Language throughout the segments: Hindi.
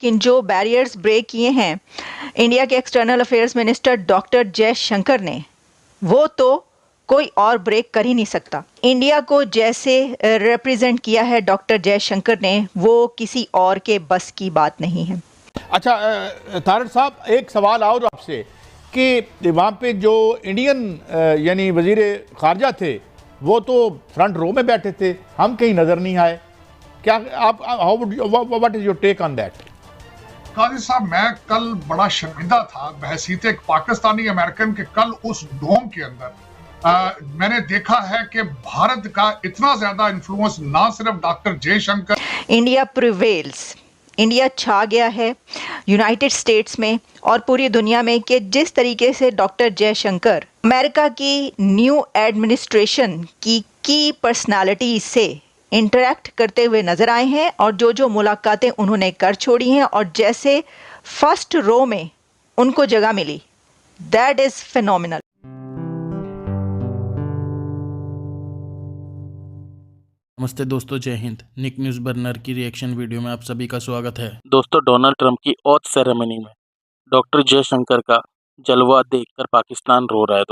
लेकिन जो बैरियर्स ब्रेक किए हैं इंडिया के external affairs minister doctor Jaishankar ने, वो तो कोई और ब्रेक कर ही नहीं सकता। इंडिया को जैसे रिप्रेजेंट किया है डॉक्टर जयशंकर ने, वो किसी और के बस की बात नहीं है। अच्छा तारड़ साहब, एक सवाल और आपसे कि वहाँ पे जो इंडियन यानी वजीर खारजा थे वो तो फ्रंट रो में बैठे थे, हम कहीं नजर नहीं आए। क्या आप what is your take on that? Qazi साहब, मैं कल बड़ा शर्मिंदा था बहसीत एक पाकिस्तानी अमेरिकन के। कल उस डोम के अंदर मैंने देखा है कि भारत का इतना ज्यादा इन्फ्लुएंस ना सिर्फ doctor Jaishankar. India prevails, India छा गया है यूनाइटेड स्टेट्स में और पूरी दुनिया में कि जिस तरीके से डॉक्टर जयशंकर अमेरिका की न्यू एडमिनिस्ट्रेशन की पर्सनालिटी से इंटरेक्ट करते हुए नजर आए हैं और जो मुलाकातें उन्होंने कर छोड़ी हैं और जैसे फर्स्ट रो में उनको जगह मिली, दैट इज फिनोमिनल। नमस्ते दोस्तों, जय हिंद। निक न्यूज़ बर्नर की रिएक्शन वीडियो में आप सभी का स्वागत है। दोस्तों, डोनाल्ड ट्रंप की ओथ सेरेमनी में डॉक्टर जयशंकर का जलवा देखकर पाकिस्तान रो रहा है।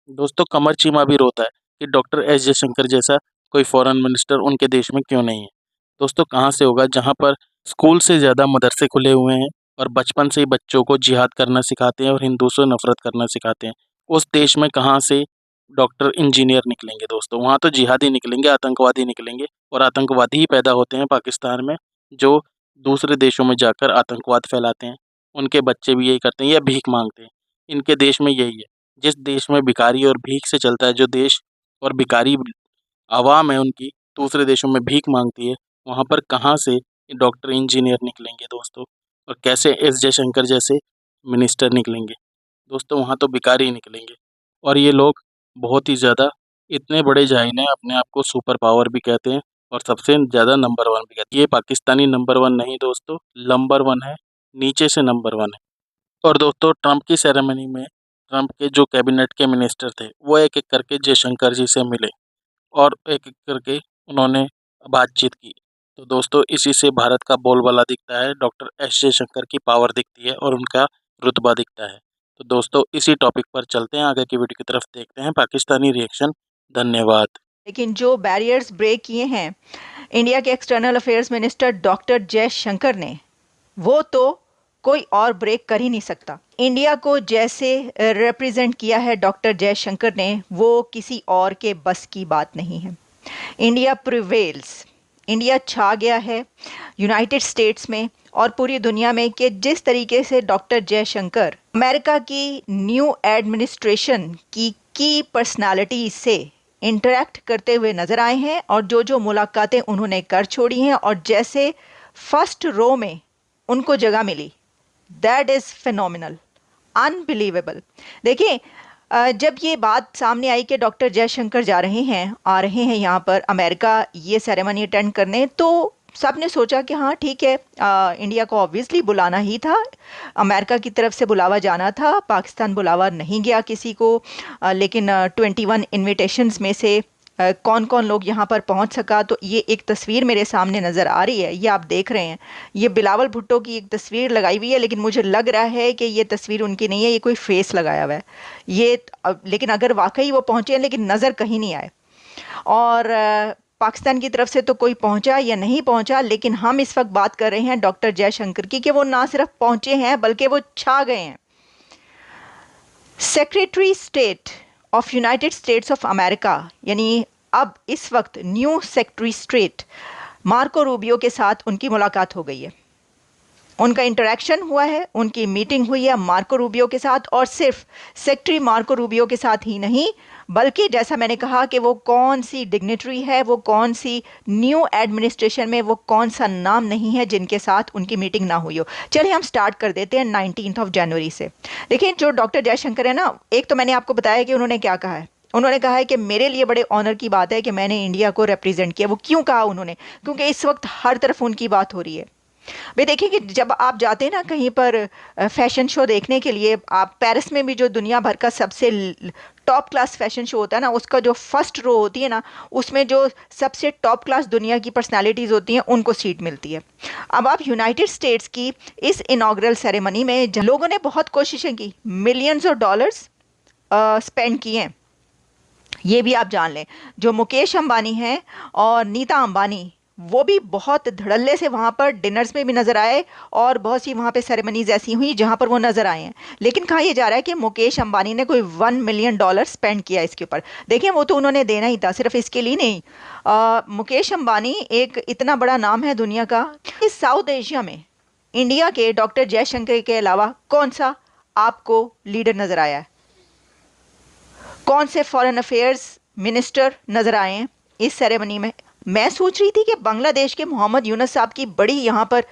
दोस्तों कमर चीमा भी रोता है कि डॉक्टर एस जयशंकर जैसा कोई फॉरेन मिनिस्टर उनके देश में क्यों नहीं है। दोस्तों कहाँ से होगा जहाँ पर स्कूल से ज़्यादा मदरसे खुले हुए हैं और बचपन से ही बच्चों को जिहाद करना सिखाते हैं और हिंदू से नफरत करना सिखाते हैं। उस देश में कहाँ से डॉक्टर इंजीनियर निकलेंगे? दोस्तों वहाँ तो जिहादी निकलेंगे, आतंकवादी निकलेंगे और आतंकवादी ही पैदा होते हैं पाकिस्तान में, जो दूसरे देशों में जाकर आतंकवाद फैलाते हैं। उनके बच्चे भी यही करते हैं या भीख मांगते हैं। इनके देश में यही है। जिस देश में भिखारी और भीख से चलता है, जो देश और भिखारी आवाम है उनकी दूसरे देशों में भीख मांगती है, वहाँ पर कहाँ से डॉक्टर इंजीनियर निकलेंगे दोस्तों? और कैसे एस जयशंकर जैसे मिनिस्टर निकलेंगे? दोस्तों वहाँ तो भिखारी ही निकलेंगे। और ये लोग बहुत ही ज़्यादा इतने बड़े जाहिल हैं, अपने आप को सुपर पावर भी कहते हैं और सबसे ज़्यादा नंबर 1 भी कहते हैं। ये पाकिस्तानी नंबर 1 नहीं दोस्तों, नंबर 1 है, नीचे से नंबर 1 है। और दोस्तों ट्रंप की सेरेमनी में ट्रंप के जो कैबिनेट के मिनिस्टर थे वो एक एक करके जयशंकर जी से मिले और एक एक करके उन्होंने बातचीत की। तो दोस्तों इसी से भारत का बोलबाला दिखता है, डॉक्टर एस जयशंकर की पावर दिखती है और उनका रुतबा दिखता है। तो दोस्तों इसी टॉपिक पर चलते हैं, आगे की वीडियो की तरफ देखते हैं पाकिस्तानी रिएक्शन। धन्यवाद। लेकिन जो बैरियर्स ब्रेक किए हैं इंडिया के external affairs minister doctor Jaishankar ने, वो तो कोई और ब्रेक कर ही नहीं सकता। इंडिया को जैसे रिप्रेजेंट किया है डॉक्टर जयशंकर ने, वो किसी और के बस की बात नहीं है। इंडिया प्रिवेल्स, इंडिया छा गया है यूनाइटेड स्टेट्स में और पूरी दुनिया में कि जिस तरीके से डॉक्टर जयशंकर अमेरिका की न्यू एडमिनिस्ट्रेशन की पर्सनालिटी से इंटरेक्ट करते हुए नजर आए हैं और जो मुलाकातें उन्होंने कर छोड़ी हैं और जैसे फर्स्ट रो में उनको जगह मिली, दैट इज फिनोमिनल, अनबिलीवेबल। देखिए जब ये बात सामने आई कि डॉक्टर जयशंकर आ रहे हैं यहाँ पर अमेरिका ये सेरेमनी अटेंड करने, तो सबने सोचा कि हाँ ठीक है, इंडिया को ऑब्वियसली बुलाना ही था, अमेरिका की तरफ से बुलावा जाना था, पाकिस्तान बुलावा नहीं गया किसी को। लेकिन 21 इन्विटेशंस में से कौन कौन लोग यहाँ पर पहुँच सका, तो ये एक तस्वीर मेरे सामने नज़र आ रही है, ये आप देख रहे हैं। ये बिलावल भुट्टो की एक तस्वीर लगाई हुई है, लेकिन मुझे लग रहा है कि ये तस्वीर उनकी नहीं है, ये कोई फेस लगाया हुआ है ये। लेकिन अगर वाकई वो पहुँचे हैं, लेकिन नज़र कहीं नहीं आए। और पाकिस्तान की तरफ से तो कोई पहुंचा या नहीं पहुंचा, लेकिन हम इस वक्त बात कर रहे हैं डॉक्टर जयशंकर की कि वो ना सिर्फ पहुंचे हैं बल्कि वो छा गए हैं। Secretary state of United states of America, यानी अब इस वक्त new secretary state Marco Rubio के साथ उनकी मुलाकात हो गई है, उनका इंटरेक्शन हुआ है, उनकी मीटिंग हुई है मार्को रूबियो के साथ। और सिर्फ सेक्रेटरी मार्को रूबियो के साथ ही नहीं, बल्कि जैसा मैंने कहा कि वो कौन सी डिग्नेटरी है, वो कौन सी न्यू एडमिनिस्ट्रेशन में वो कौन सा नाम नहीं है जिनके साथ उनकी मीटिंग ना हुई हो। चलिए हम स्टार्ट कर देते हैं 19 जनवरी से। देखिए जो डॉक्टर जयशंकर है ना, एक तो मैंने आपको बताया कि उन्होंने क्या कहा है। उन्होंने कहा है कि मेरे लिए बड़े ऑनर की बात है कि मैंने इंडिया को रिप्रेजेंट किया। वो क्यों कहा उन्होंने? क्योंकि इस वक्त हर तरफ उनकी बात हो रही है। भाई देखिए कि जब आप जाते हैं ना कहीं पर फैशन शो देखने के लिए, आप पेरिस में भी जो दुनिया भर का सबसे टॉप क्लास फैशन शो होता है ना, उसका जो फर्स्ट रो होती है ना, उसमें जो सबसे टॉप क्लास दुनिया की पर्सनालिटीज़ होती हैं उनको सीट मिलती है। अब आप यूनाइटेड स्टेट्स की इस इनॉग्रल सेरेमनी में लोगों ने बहुत कोशिशें की, मिलियंस ऑफ डॉलर्स स्पेंड किए हैं। ये भी आप जान लें, जो मुकेश अंबानी हैं और नीता अंबानी, वो भी बहुत धड़ल्ले से वहाँ पर डिनर्स में भी नज़र आए और बहुत सी वहाँ पे सेरेमनीज ऐसी हुई जहाँ पर वो नज़र आए हैं। लेकिन कहा यह जा रहा है कि मुकेश अंबानी ने कोई $1 मिलियन स्पेंड किया इसके ऊपर। देखें, वो तो उन्होंने देना ही था, सिर्फ इसके लिए नहीं। मुकेश अंबानी एक इतना बड़ा नाम है दुनिया का। इस साउथ एशिया में इंडिया के डॉक्टर जयशंकर के अलावा कौन सा आपको लीडर नज़र आया है? कौन से फॉरेन अफेयर्स मिनिस्टर नज़र आए हैं इस सेरेमनी में? मैं सोच रही थी कि बांग्लादेश के मोहम्मद यूनुस साहब की बड़ी यहाँ पर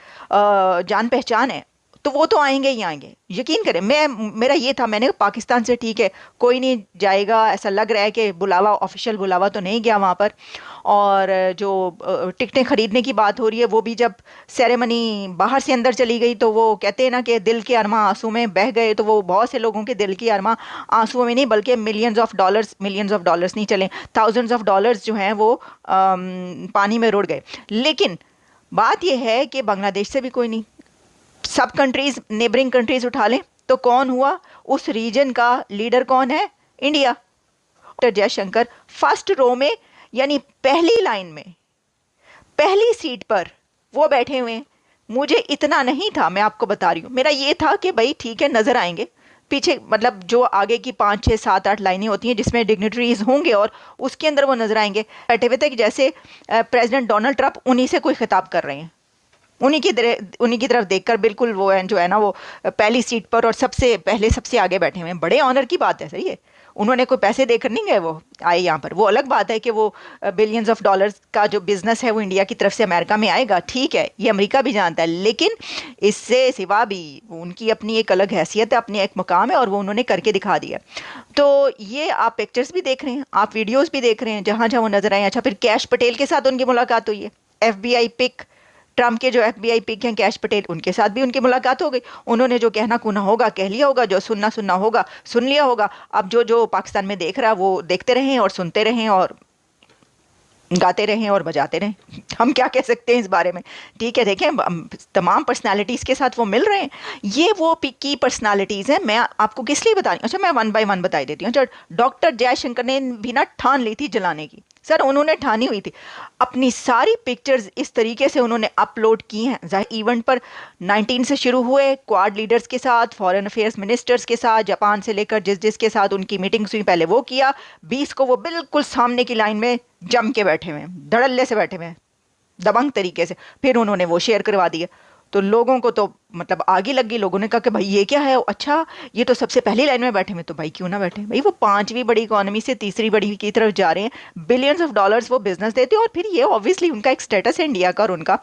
जान पहचान है, तो वो तो आएंगे ही आएंगे, यकीन करें। मेरा ये था, मैंने पाकिस्तान से ठीक है कोई नहीं जाएगा, ऐसा लग रहा है कि बुलावा, ऑफिशियल बुलावा तो नहीं गया वहाँ पर। और जो टिकटें खरीदने की बात हो रही है, वो भी जब सेरेमनी बाहर से अंदर चली गई तो वो कहते हैं ना कि दिल के अरमा आंसू में बह गए, तो वो बहुत से लोगों के दिल की अरमा आंसुओं में नहीं बल्कि मिलियंस ऑफ डॉलर्स नहीं चले, थाउजेंड्स ऑफ डॉलर्स जो हैं वो पानी में रुड़ गए। लेकिन बात यह है कि बांग्लादेश से भी कोई नहीं, सब कंट्रीज, नेबरिंग कंट्रीज उठा लें तो कौन हुआ उस रीजन का लीडर? कौन है? India. Doctor Jaishankar first row में, यानी पहली लाइन में, पहली सीट पर वो बैठे हुए हैं। मुझे इतना नहीं था, मैं आपको बता रही हूँ, मेरा ये था कि भाई ठीक है नजर आएंगे पीछे, मतलब जो आगे की 5, 6, 7, 8 लाइनें होती हैं जिसमें डिग्निटरीज होंगे और उसके अंदर वो नजर आएंगे बैठे हुए थे, जैसे प्रेसिडेंट डोनाल्ड ट्रंप उन्हीं से कोई खिताब कर रहे हैं, उन्हीं की तरफ देखकर। बिल्कुल वो है जो है ना, वो पहली सीट पर और सबसे पहले सबसे आगे बैठे हुए हैं। बड़े ऑनर की बात है, सही है। उन्होंने कोई पैसे देकर नहीं गए, वो आए यहाँ पर। वो अलग बात है कि वो बिलियंस ऑफ डॉलर्स का जो बिजनेस है वो इंडिया की तरफ से अमेरिका में आएगा, ठीक है, ये अमेरिका भी जानता है। लेकिन इससे सिवा भी उनकी अपनी एक अलग हैसियत है, अपनी एक मुकाम है, और वो उन्होंने करके दिखा दिया। तो ये आप पिक्चर्स भी देख रहे हैं, आप वीडियोज़ भी देख रहे हैं जहाँ जहाँ वो नजर आए। अच्छा, फिर कैश पटेल के साथ उनकी मुलाकात हुई है, FBI पिक, ट्रंप के जो FBI पिक हैं कैश पटेल, उनके साथ भी उनकी मुलाकात हो गई। उन्होंने जो कहना कुना होगा कह लिया होगा, जो सुनना होगा सुन लिया होगा। अब जो पाकिस्तान में देख रहा है वो देखते रहें और सुनते रहें और गाते रहें और बजाते रहें। हम क्या कह सकते हैं इस बारे में? ठीक है, देखें तमाम पर्सनालिटीज़ के साथ वो मिल रहे हैं। ये वो की पर्सनालिटीज़ हैं। मैं आपको किस लिए बता रही हूँ? अच्छा, मैं 1 बाय 1 बता देती हूँ। अच्छा, डॉक्टर जयशंकर ने भी ना ठान ली थी जलाने की। सर, उन्होंने ठानी हुई थी, अपनी सारी पिक्चर्स इस तरीके से उन्होंने अपलोड की हैं। जाहिर इवेंट पर 19 से शुरू हुए, क्वाड लीडर्स के साथ, फॉरेन अफेयर्स मिनिस्टर्स के साथ, जापान से लेकर जिसके साथ उनकी मीटिंग्स हुई पहले वो किया। 20 को वो बिल्कुल सामने की लाइन में जम के बैठे हुए हैं, धड़ल्ले से बैठे हुए हैं, दबंग तरीके से। फिर उन्होंने वो शेयर करवा दिया, तो लोगों को तो मतलब आगे लग गई। लोगों ने कहा कि भाई ये क्या है? अच्छा, ये तो सबसे पहली लाइन में बैठे हुए, तो भाई क्यों ना बैठे? भाई वो 5वीं बड़ी इकोनॉमी से 3री बड़ी की तरफ जा रहे हैं, बिलियंस ऑफ डॉलर्स वो बिजनेस देते हैं, और फिर ये ऑब्वियसली उनका एक स्टेटस है इंडिया का और उनका,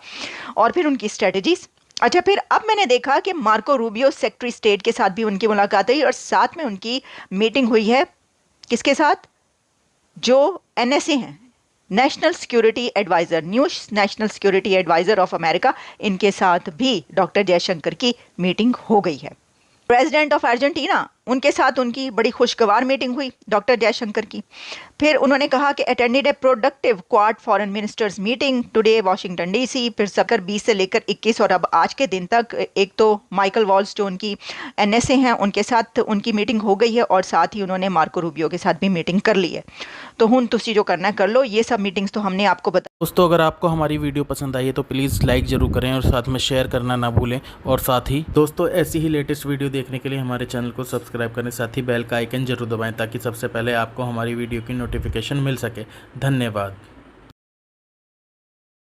और फिर उनकी स्ट्रेटजीज। अच्छा, फिर अब मैंने देखा कि मार्को रूबियो सेक्रेटरी स्टेट के साथ भी उनकी मुलाकात हुई, और साथ में उनकी मीटिंग हुई है किसके साथ? जो NSA हैं, national security adviser, new national security adviser of America, इनके साथ भी डॉक्टर जयशंकर की मीटिंग हो गई है। प्रेसिडेंट ऑफ अर्जेंटीना, उनके साथ उनकी बड़ी खुशगवार मीटिंग हुई डॉक्टर जयशंकर की। फिर उन्होंने कहा कि attended a productive Quad foreign ministers meeting today Washington DC। फिर सकर 20 से लेकर 21 और अब आज के दिन तक एक तो माइकल वॉल्स जो उनकी NSA हैं उनके साथ उनकी मीटिंग हो गई है, और साथ ही उन्होंने मार्को रूबियो के साथ भी मीटिंग कर ली है। तो हुन तुसी जो करना है कर लो। ये सब मीटिंग्स तो हमने आपको बता। दोस्तों, अगर आपको हमारी वीडियो पसंद आई है तो प्लीज़ लाइक ज़रूर करें और साथ में शेयर करना ना भूलें। और साथ ही दोस्तों, ऐसी ही लेटेस्ट वीडियो देखने के लिए हमारे चैनल को सब्सक्राइब करें, साथ ही बेल का आइकन जरूर दबाएं ताकि सबसे पहले आपको हमारी वीडियो की नोटिफिकेशन मिल सके। धन्यवाद।